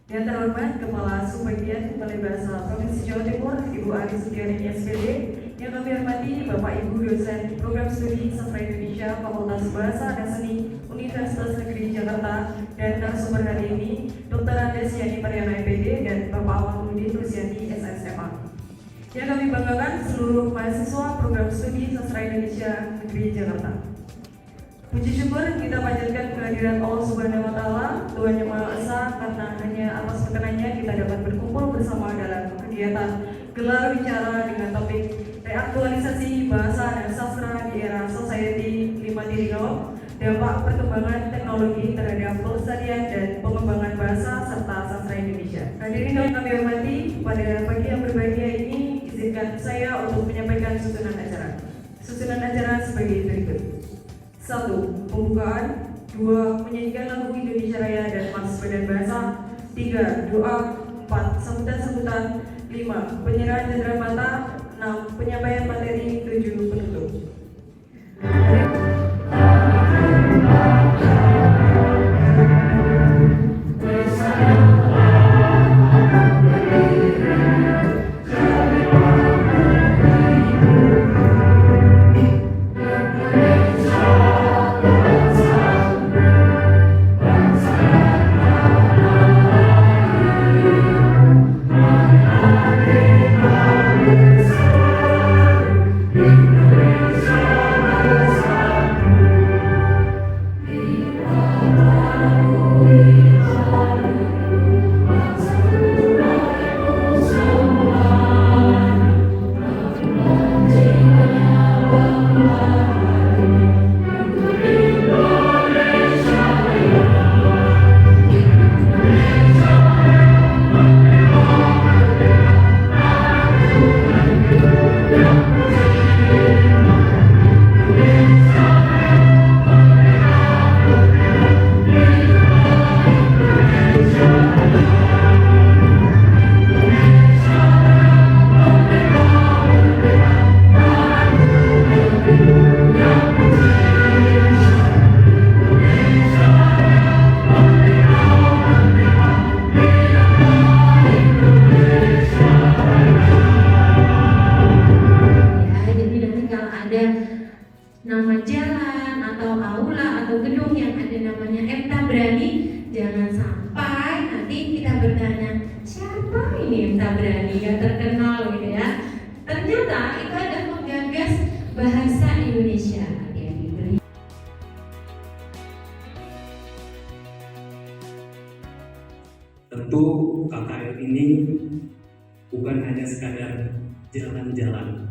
Yang terhormat Kepala Subbagian Balai Bahasa Provinsi Jawa Timur, Ibu Ari Sudiani SPD. Yang kami hormati Bapak Ibu dosen Program Studi Sastra Indonesia Fakultas Bahasa dan Seni Universitas Negeri Jakarta, dan narasumber hari ini Dr. Andes Yani Mariana MPD dan Bapak Ahmadudin Rusiani SSMA. Yang kami banggakan seluruh mahasiswa Program Studi Sastra Indonesia Negeri Jakarta. Puji syukur kita panjatkan kehadiran Allah Subhanahu wa Ta'ala, Tuhan Yang Maha Esa, karena hanya atas perkenannya kita dapat berkumpul bersama dalam kegiatan gelar bicara dengan topik reaktualisasi bahasa dan sastra di era Society 5.0, dampak perkembangan teknologi terhadap pelestarian dan pengembangan bahasa serta sastra Indonesia. Hadirin yang kami hormati, pada pagi yang berbahagia ini izinkan saya untuk menyampaikan susunan acara. Susunan acara sebagai berikut. 1. Pembukaan. 2. Menyanyikan lagu Indonesia Raya dan Mars Badan Bahasa. 3. Doa. 4. Sambutan-sambutan. 5. Penyerahan cenderamata. 6. Penyampaian materi. 7. Penutup. Nama jalan atau aula atau gedung yang ada namanya M. Tabrani, jangan sampai nanti kita bertanya siapa ini M. Tabrani yang terkenal gitu ya. Ternyata itu adalah menggagas bahasa Indonesia. Tentu KKN ini bukan hanya sekadar jalan-jalan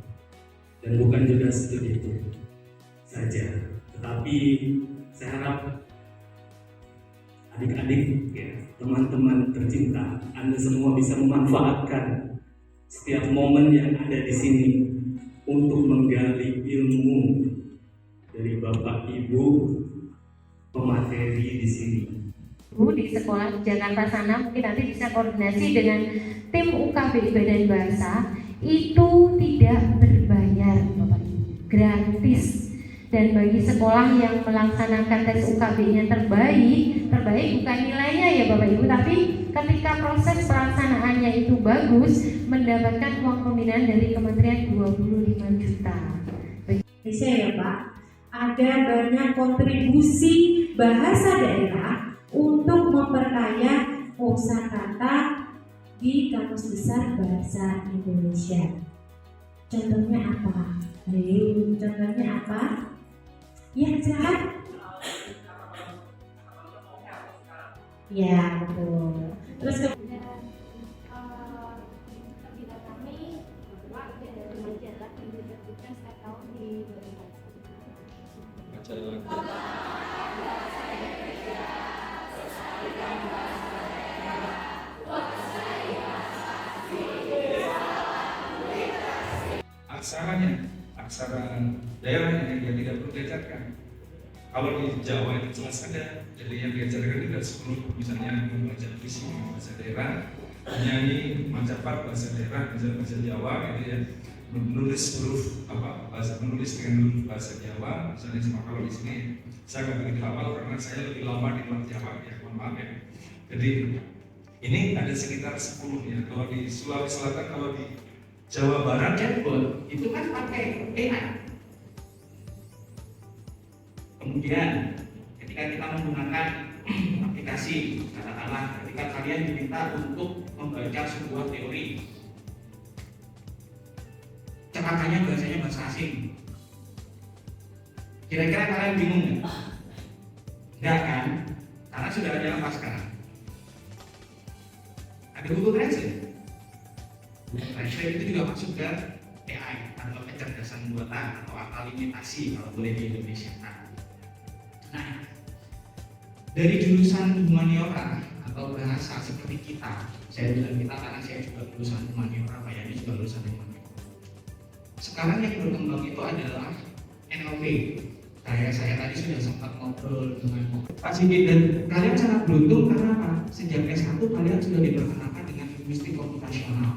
dan bukan juga studi saja, tetapi saya harap adik-adik, ya, teman-teman tercinta, Anda semua bisa memanfaatkan setiap momen yang ada di sini untuk menggali ilmu dari Bapak Ibu pemateri di sini. Di sekolah Jakarta sana mungkin nanti bisa koordinasi dengan tim UKB Badan Bahasa. Itu tidak berbayar, Bapak Ibu, gratis. Dan bagi sekolah yang melaksanakan tes UKB-nya terbaik bukan nilainya ya Bapak Ibu, tapi ketika proses pelaksanaannya itu bagus, mendapatkan uang pembinaan dari Kementerian 25 juta. Indonesia ya Pak, ada banyak kontribusi bahasa daerah untuk memperkaya kosakata di Kamus Besar Bahasa Indonesia. Contohnya apa? Ayo, contohnya apa? Ya, silakan. Ya, betul. Terus kemudian kita kami Pak dari majalah yang diterbitkan setiap tahun di aksara daerahnya yang tidak perlu diajarkan. Kalau di Jawa itu jelas ada, jadi yang diajarkan itu ada 10, misalnya membaca puisi bahasa daerah, menyanyi Majapahit bahasa daerah, misalnya bahasa Jawa, gitu ya, menulis huruf menulis dengan huruf bahasa Jawa, misalnya cuma kalau di sini saya nggak begitu hafal karena saya lebih lama di luar Jawa, ya mohon maaf ya. Jadi Ini ada sekitar 10 ya. Kalau di Sulawesi Selatan, kalau di Jawa Barat chatbot itu kan pakai AI. Kemudian ketika kita menggunakan aplikasi, katakanlah ketika kalian diminta untuk membaca sebuah teori, celakanya bahasanya bahasa asing, kira-kira kalian bingung nggak? Enggak kan? Karena sudah ada apa sekarang? Ada Google Translate. Google Translate itu juga masuk ke AI atau kecerdasan buatan atau akal imitasi kalau boleh di Indonesia. Nah, dari jurusan humaniora atau bahasa seperti kita, saya bilang kita karena saya juga lulusan humaniora, Pak Yani juga lulusan humaniora. Sekarang yang berkembang itu adalah NLP. Saya tadi sudah sempat ngobrol dengan Pak Sigit, dan kalian sangat beruntung karena apa? Sejak S1 kalian sudah diperkenalkan dengan linguistik komputasional.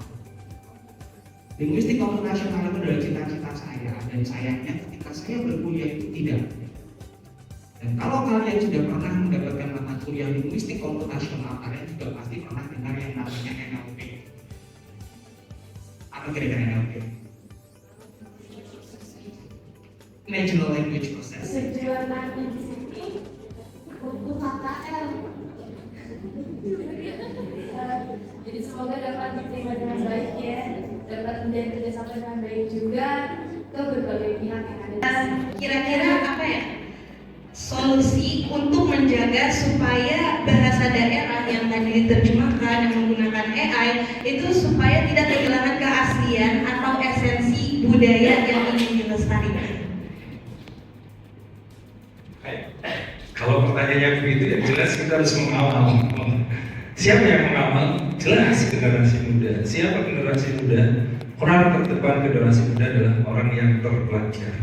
Linguistik komputasional itu adalah cita-cita saya, dan sayangnya ketika saya berkuliah itu tidak. Dan kalau kalian sudah pernah mendapatkan mata kuliah linguistik komputasional, kalian juga pasti pernah dengar yang namanya NLP. Apa kira-kira NLP? Natural Language Processing. Tujuan nanti di sini untuk KKL. Jadi semoga dapat diterima dengan baik ya, dapat menjadi kerjasama dengan baik juga ke berbagai pihak yang ada. Kira-kira apa ya solusi untuk menjaga supaya bahasa daerah yang tadi diterjemahkan yang menggunakan AI itu supaya tidak kehilangan keaslian atau esensi budaya yang ingin dilestarikan? Kalau pertanyaannya begitu ya jelas kita harus mengawal. Siapa yang mengawal? Jelas generasi muda. Siapa generasi muda? Orang terdepan generasi muda adalah orang yang terpelajar.